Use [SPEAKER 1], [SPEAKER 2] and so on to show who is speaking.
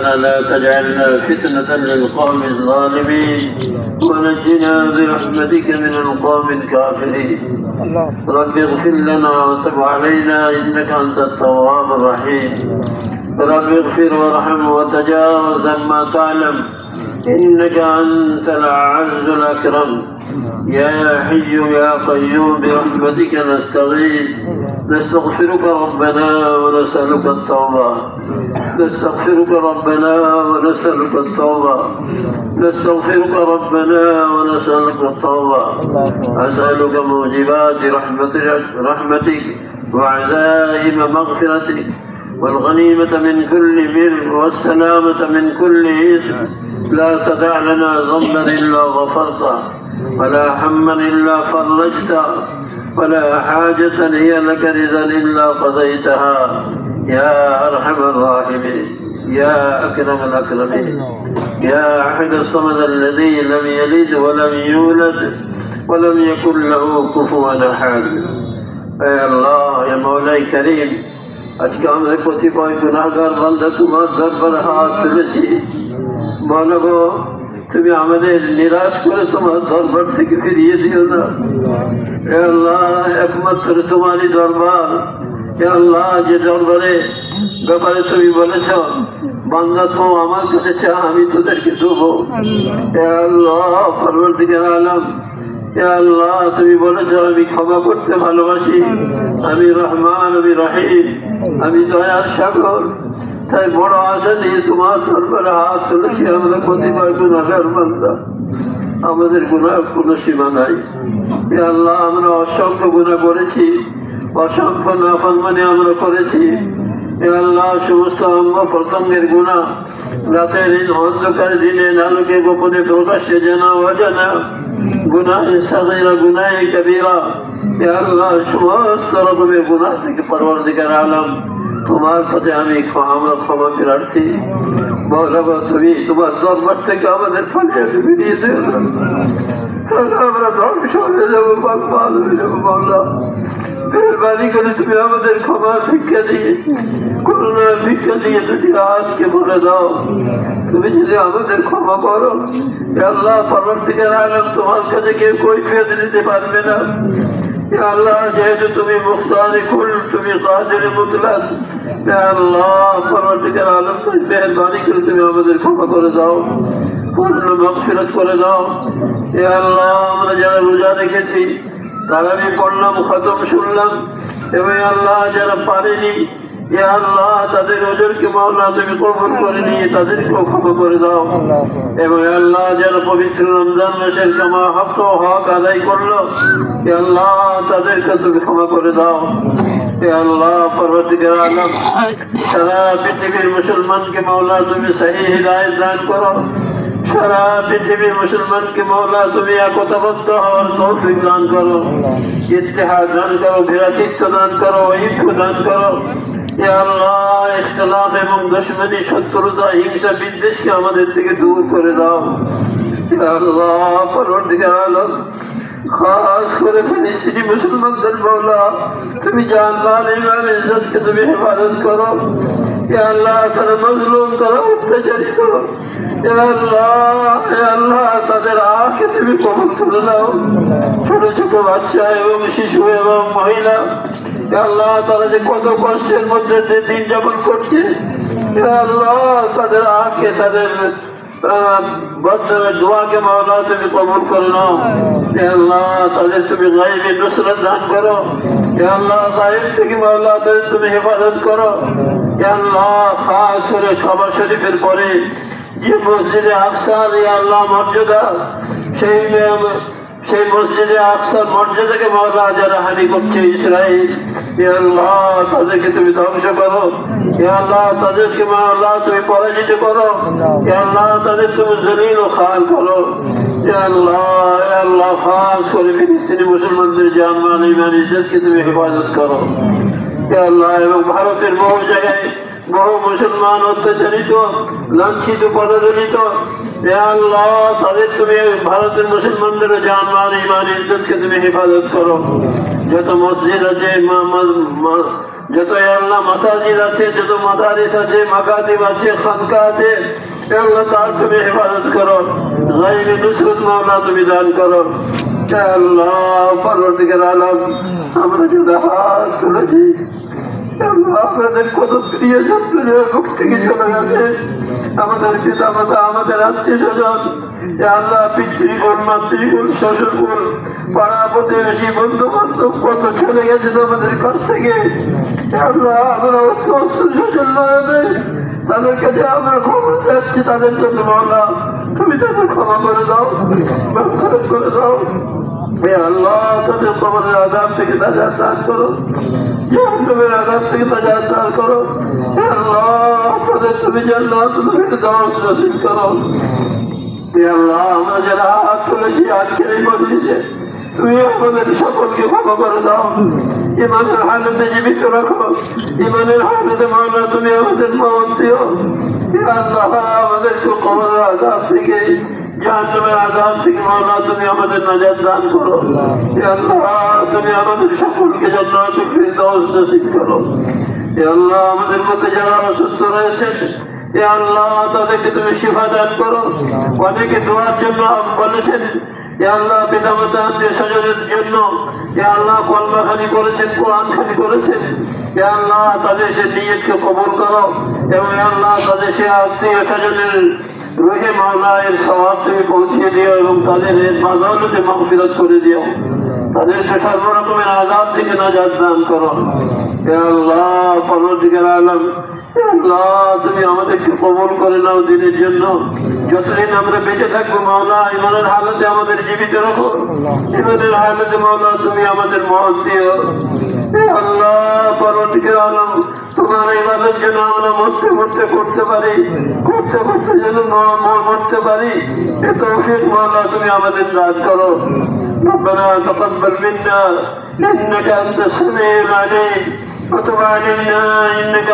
[SPEAKER 1] ربنا لا تجعلنا فتنة للقوم الظالمين ونجنا برحمتك من القوم الكافرين. رب اغفر لنا وتب علينا إنك أنت التواب الرحيم. رب اغفر وارحم وتجاوز عما تعلم إنك أنت الأعز الأكرم. يا حي يا قيوم برحمتك نستغيث. نستغفرك ربنا ونسألك التوبة. نستغفرك ربنا ونسألك التوبة. نستغفرك ربنا ونسألك التوبة. أسألك موجبات رحمتك وعزائم مغفرتك والغنيمة من كل بر والسلامة من كل إثم. لا تدع لنا ذنبا إلا غفرته ولا هما إلا فرجته ولا حاجة هي لك رضا إلا قضيتها يا أرحم الراحمين يا أكرم الأكرمين يا أحد الصمد الذي لم يلد ولم يولد ولم يكن له كفوا أحد. يا الله يا مولاي كريم আজকে আমাদের কতিপয় গুনাহগার বান্দা তোমার দরবারে হাত তুলেছি। বলো গো, তুমি আমাদের নিরাশ করে তোমার দরবার থেকে ফিরিয়ে দিও না। হে আল্লাহ, একমাত্র তোমারই দরবার। হে আল্লাহ, যে দরবারে ব্যাপারে তুমি বলেছ বান্দা তো আমার কাছে চা, আমি তোদেরকে দেবো। হে আল্লাহ পরবর্তীকার আলম, হে আল্লাহ তুমি বলেছ আমি ক্ষমা করতে ভালোবাসি, আমি রহমান, আমি রহিম, আমি দয়ার সাগর। তাই বড় আশা নিয়ে তোমার দরবারে হাত তুলেছি। আমরা কতিপয় গুনাহগার বান্দা, আমাদের গুনাহ কোনো সীমা নাই। হে আল্লাহ, আমরা অসংখ্য গুনাহ করেছি, অসংখ্য নাফরমানি আমরা করেছি। হে আল্লাহ, সমস্ত অঙ্গ প্রত্যঙ্গের গুনাহ, রাতের অন্ধকার দিনে আলোকে গোপনে প্রকাশ্যে জানা অজানা গুনাহ, সাগীরা গুনাহ কবীরা। হে আল্লাহ, সমস্ত রকমের গুনাহ থেকে পরওয়ারদিগার আলম তোমার কাছে আমি ক্ষমা প্রার্থী। বলো তুমি তোমার দরবার থেকে আমাদের ফরিয়াদ ফিরিয়ে দিও না, আমরা ধ্বংস হয়ে যাবো, বরবাদ হয়ে যাবো। মাওলা মেহরবানি করে তুমি আমাদের ক্ষমা ভিক্ষা দিয়ে, করুণা ভিক্ষা দিয়ে যদি আজকে বলে দাও, তুমি যদি আমাদের ক্ষমা করো। আল্লাহ পরবর্তীকার আলম তোমার কাছে কেউ কৈফিয়ত দিতে পারবে না। আল্লাহ যেহেতু তুমি মুখতারে কুল, তুমি কাদের মুতলাক। আল্লাহ পরবর্তীকার আলম তুমি মেহরবানি করে তুমি আমাদের ক্ষমা করে দাও, পূর্ণ মাগফিরাত করে দাও। এ আল্লাহ, আমরা যারা রোজা রেখেছি, তারাবি পড়লাম, খতম শুনলাম, এবং আল্লাহ যারা পারেনি, এ আল্লাহ তাদের ওজরকে মাওলা তুমি কবুল করে নিয়ে তাদেরকেও ক্ষমা করে দাও। এবং আল্লাহ যারা পবিত্র রমজান মাসের কামা হক আদায় করলো, এ আল্লাহ তাদেরকে তুমি ক্ষমা করে দাও। এ আল্লাহ পরবর্তীকার আলম সারা পৃথিবীর মুসলমানকে মাওলা তুমি সহি হিদায়াত দান করো। সারা পৃথিবীর মুসলমানকে মাওলা তুমি একতাবদ্ধ হওয়ার তৌফিক দান করো, ইত্তেহাদ দান করো, ভ্রাতৃত্ব দান করো, ঐক্য দান করো। ইয়া আল্লাহ, ইখতিলাফ এবং দুশমনী, শত্রুতা, হিংসা, বিদ্বেষকে আমাদের থেকে দূর করে দাও। ইয়া আল্লাহ পরবর্তীকার আলম খাস করে ফিলিস্তিনি মুসলমানদের মাওলা তুমি জান মাল ইমান ইজ্জতকে তুমি হেফাজত করো। ইয়া আল্লাহ তারা মজলুম, তারা অত্যাচারিত। ইয়া আল্লাহ তাদের আঁখে তুমি কবুল করে দাও। ছোট ছোট বাচ্চা এবং শিশু এবং মহিলা, ইয়া আল্লাহ তারা যে কত কষ্টের মধ্যে দিন যাপন করছে, ইয়া আল্লাহ তাদের আঁখে, তাদের বাচ্চাদের দোয়াকে মাওলা তুমি কবুল করে নাও। হে আল্লাহ তাদের তুমি গায়েবী নুসরত দান করো। হে আল্লাহ গায়েব থেকে মাওলা তাদের তুমি হেফাজত করো। হে আল্লাহ খাস করে কাবা শরীফের পরে যে মসজিদে আকসার ইয়া আল্লাহ মর্যাদা, সেই মসজিদে আকসার মর্যাদাকে মাওলা যারা হানি করছে ইসরাইল, ইয়া আল্লাহ তাদেরকে তুমি ধ্বংস করো। ইয়া আল্লাহ তাদেরকে মাওলা তুমি পরাজিত করো। ইয়া আল্লাহ তাদের তুমি জলিল ও খাল করো। ইয়া আল্লাহ খাস করে ফিলিস্তিনি মুসলমানদের জান মাল ইমান ইজ্জতকে তুমি হেফাজত করো। ইয়া আল্লাহ এবং ভারতের বহু জায়গায় বহু মুসলমান অত্যাচারিত, লাঞ্ছিত, পদদলিত, ইয়া আল্লাহ তাদের তুমি ভারতের মুসলমানদের জান মাল ইমান ইজ্জতকে তুমি হেফাজত করো। যত মসজিদ আছে, যত আল্লাহ মাসাজিদ আছে, যত মাদারিস আছে, মাকাতিব আছে, খানকা আছে, আল্লাহ তার তুমি হেফাজত করো, গায়বে নুসরত মাওলা তুমি দান করো। আল্লাহ পরবর্তীকার আলম, আমরা যারা হাত তুলেছি আপনাদের কত প্রিয়জন মুখ থেকে চলে গেছে, আমাদের পিতা মাতা, আমাদের আত্মীয় স্বজন, আল্লাহ পিতৃকুল, মাতৃকুল, শ্বশুরকুল, পাড়া প্রতিবেশী, বন্ধু বান্ধব কত চলে গেছে আমাদের কাছ থেকে। আল্লাহ আমরা স্বজন তাদের কাছে আমরা ক্ষমা চাচ্ছি, তাদের জন্য মাওলা তুমি তাদের ক্ষমা করে দাও, মাফ করে দাও। আল্লাহ তাদের কবরের আযাব থেকে নাজাত দান করো, জাহান্নামের আযাব থেকে নাজাত দান করো। আল্লাহ তাদের তুমি জান্নাতুল ফিরদাউস নসিব করো। আল্লাহ আমরা যারা হাত তুলেছি আজকের এই মজলিসে, তুমি আমাদের সকলকে ক্ষমা করে দাও, ইমানের হালতে জীবিত রাখো, ইমানের হালতে মাওলা তুমি আমাদের মওত দিও। আল্লাহ আমাদেরকে কবরের আযাব থেকে, জাহান্নামের আযাব থেকে মাওলা তুমি আমাদের নাজাত দান করো। আল্লাহ তুমি আমাদের সকলকে জান্নাতুল ফিরদাউস নসিব করো। আল্লাহ আমাদের মধ্যে যারা অসুস্থ রয়েছে, আল্লাহ তাদেরকে তুমি শিফা দান করো। অনেকে দোয়ার জন্য বলেছেন, আল্লাহ পিতা মাতা আত্মীয় স্বজনের জন্য আল্লাহ কলমা খানি করেছেন, কোরআন খানি করেছেন। আল্লাহ তাদের সে নিয়তকে কবুল করো এবং আল্লাহ তাদের সে আত্মীয় স্বজনের রুহে মাওলা এর সওয়াব তুমি পৌঁছিয়ে দিও এবং তাদের মাঝালতে মাগফিরাত করে দিও, তাদেরকে সর্বরকমের আযাব থেকে নাজাত দান করো। আল্লাহ পরবর্তীকার আলম, আল্লাহ তুমি আমাদেরকে কবুল করে নাও দিনের জন্য। যতদিন আমরা বেঁচে থাকবো মাওলা ইমানের হালতে আমাদের জীবিত রাখো, ইমানের হালতে মাওলা তুমি আমাদের মওত দিও। আল্লাহ পরবর্তীকার আলম, তোমার ইবাদতের জন্য আমরা মরতে মরতে করতে পারি, করতে করতে যেন মরতে পারি, এ তৌফিক মাওলা তুমি আমাদের দান করো। ربنا تقبل منا إنك أنت السميع العليم وتب علينا إنك